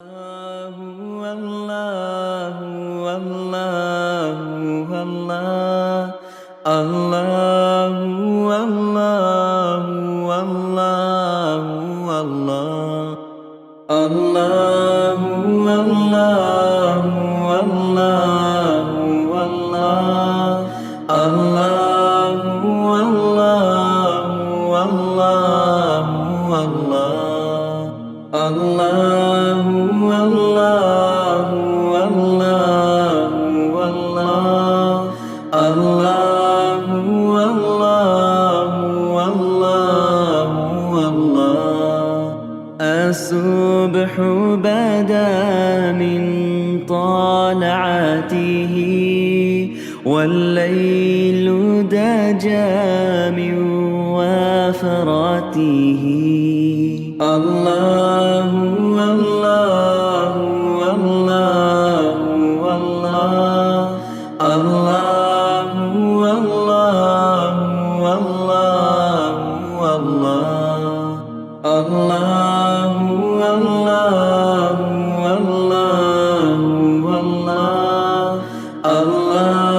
الله الله الله الله الله الله الله الله الله الله الله الله الله الله والله والله والله الله والله والله والله الصبح بدا من طلعته والليل دجى من وفرته الله والله والله والله الله والله والله والله الله والله والله والله الله